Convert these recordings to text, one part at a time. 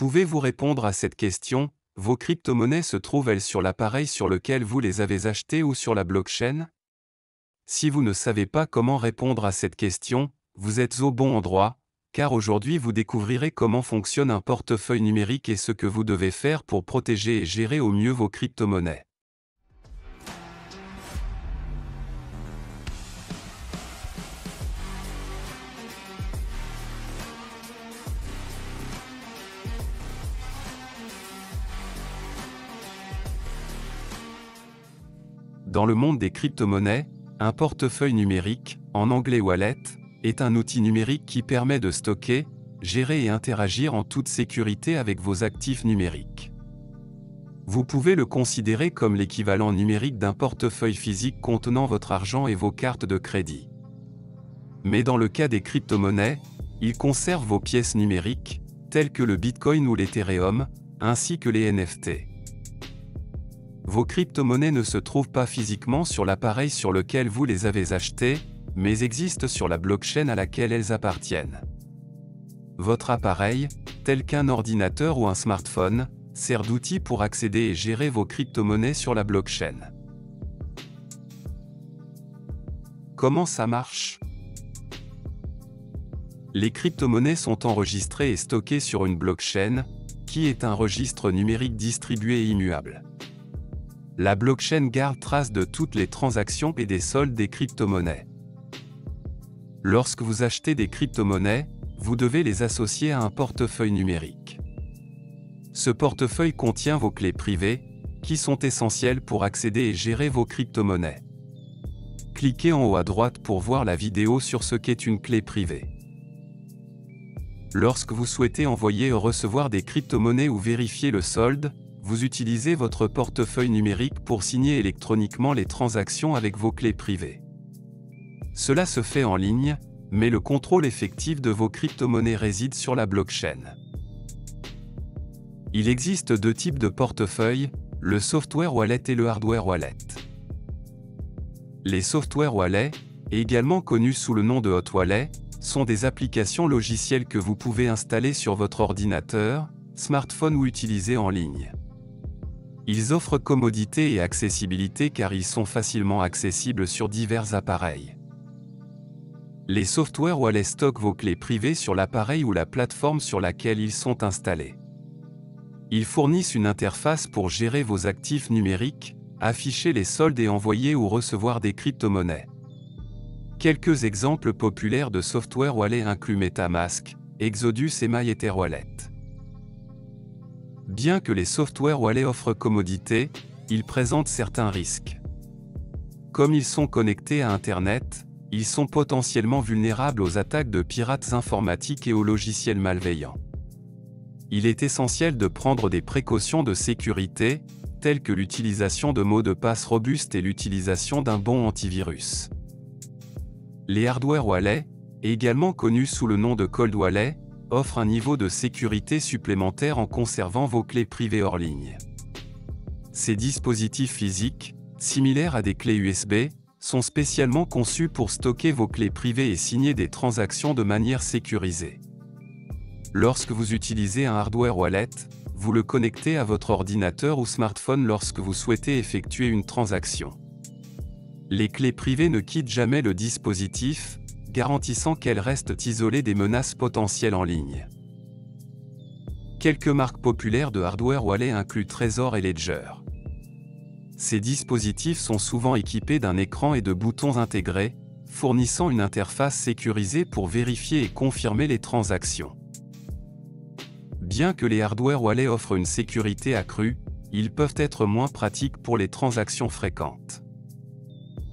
Pouvez-vous répondre à cette question? Vos crypto-monnaies se trouvent-elles sur l'appareil sur lequel vous les avez achetées ou sur la blockchain? Si vous ne savez pas comment répondre à cette question, vous êtes au bon endroit, car aujourd'hui vous découvrirez comment fonctionne un portefeuille numérique et ce que vous devez faire pour protéger et gérer au mieux vos crypto-monnaies. Dans le monde des crypto-monnaies, un portefeuille numérique, en anglais wallet, est un outil numérique qui permet de stocker, gérer et interagir en toute sécurité avec vos actifs numériques. Vous pouvez le considérer comme l'équivalent numérique d'un portefeuille physique contenant votre argent et vos cartes de crédit. Mais dans le cas des crypto-monnaies, il conserve vos pièces numériques, telles que le Bitcoin ou l'Ethereum, ainsi que les NFT. Vos crypto-monnaies ne se trouvent pas physiquement sur l'appareil sur lequel vous les avez achetées, mais existent sur la blockchain à laquelle elles appartiennent. Votre appareil, tel qu'un ordinateur ou un smartphone, sert d'outil pour accéder et gérer vos crypto-monnaies sur la blockchain. Comment ça marche? Les crypto-monnaies sont enregistrées et stockées sur une blockchain, qui est un registre numérique distribué et immuable. La blockchain garde trace de toutes les transactions et des soldes des crypto-monnaies. Lorsque vous achetez des crypto-monnaies, vous devez les associer à un portefeuille numérique. Ce portefeuille contient vos clés privées, qui sont essentielles pour accéder et gérer vos crypto-monnaies. Cliquez en haut à droite pour voir la vidéo sur ce qu'est une clé privée. Lorsque vous souhaitez envoyer ou recevoir des crypto-monnaies ou vérifier le solde, vous utilisez votre portefeuille numérique pour signer électroniquement les transactions avec vos clés privées. Cela se fait en ligne, mais le contrôle effectif de vos crypto-monnaies réside sur la blockchain. Il existe deux types de portefeuilles, le software wallet et le hardware wallet. Les software wallets, également connus sous le nom de hot wallet, sont des applications logicielles que vous pouvez installer sur votre ordinateur, smartphone ou utiliser en ligne. Ils offrent commodité et accessibilité car ils sont facilement accessibles sur divers appareils. Les software wallets stockent vos clés privées sur l'appareil ou la plateforme sur laquelle ils sont installés. Ils fournissent une interface pour gérer vos actifs numériques, afficher les soldes et envoyer ou recevoir des crypto-monnaies. Quelques exemples populaires de software wallet incluent MetaMask, Exodus et MyEtherWallet. Bien que les software wallets offrent commodité, ils présentent certains risques. Comme ils sont connectés à Internet, ils sont potentiellement vulnérables aux attaques de pirates informatiques et aux logiciels malveillants. Il est essentiel de prendre des précautions de sécurité, telles que l'utilisation de mots de passe robustes et l'utilisation d'un bon antivirus. Les hardware wallets, également connus sous le nom de cold wallet, offrent un niveau de sécurité supplémentaire en conservant vos clés privées hors ligne. Ces dispositifs physiques, similaires à des clés USB, sont spécialement conçus pour stocker vos clés privées et signer des transactions de manière sécurisée. Lorsque vous utilisez un hardware wallet, vous le connectez à votre ordinateur ou smartphone lorsque vous souhaitez effectuer une transaction. Les clés privées ne quittent jamais le dispositif, garantissant qu'elles restent isolées des menaces potentielles en ligne. Quelques marques populaires de hardware wallet incluent Trezor et Ledger. Ces dispositifs sont souvent équipés d'un écran et de boutons intégrés, fournissant une interface sécurisée pour vérifier et confirmer les transactions. Bien que les hardware wallets offrent une sécurité accrue, ils peuvent être moins pratiques pour les transactions fréquentes.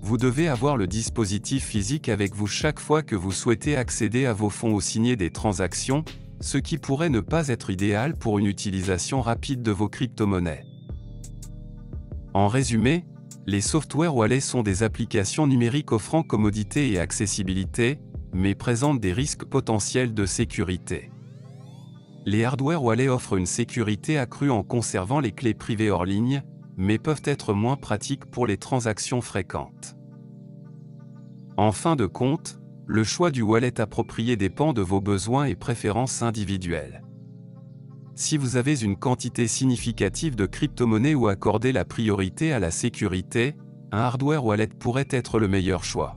Vous devez avoir le dispositif physique avec vous chaque fois que vous souhaitez accéder à vos fonds ou signer des transactions, ce qui pourrait ne pas être idéal pour une utilisation rapide de vos crypto-monnaies. En résumé, les software wallets sont des applications numériques offrant commodité et accessibilité, mais présentent des risques potentiels de sécurité. Les hardware wallets offrent une sécurité accrue en conservant les clés privées hors ligne, mais peuvent être moins pratiques pour les transactions fréquentes. En fin de compte, le choix du wallet approprié dépend de vos besoins et préférences individuelles. Si vous avez une quantité significative de crypto-monnaies ou accordez la priorité à la sécurité, un hardware wallet pourrait être le meilleur choix.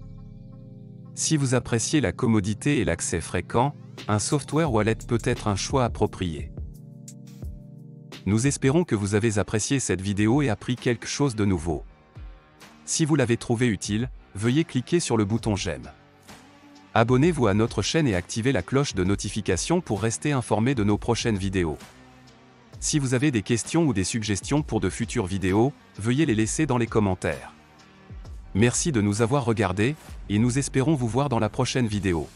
Si vous appréciez la commodité et l'accès fréquent, un software wallet peut être un choix approprié. Nous espérons que vous avez apprécié cette vidéo et appris quelque chose de nouveau. Si vous l'avez trouvé utile, veuillez cliquer sur le bouton j'aime. Abonnez-vous à notre chaîne et activez la cloche de notification pour rester informé de nos prochaines vidéos. Si vous avez des questions ou des suggestions pour de futures vidéos, veuillez les laisser dans les commentaires. Merci de nous avoir regardés, et nous espérons vous voir dans la prochaine vidéo.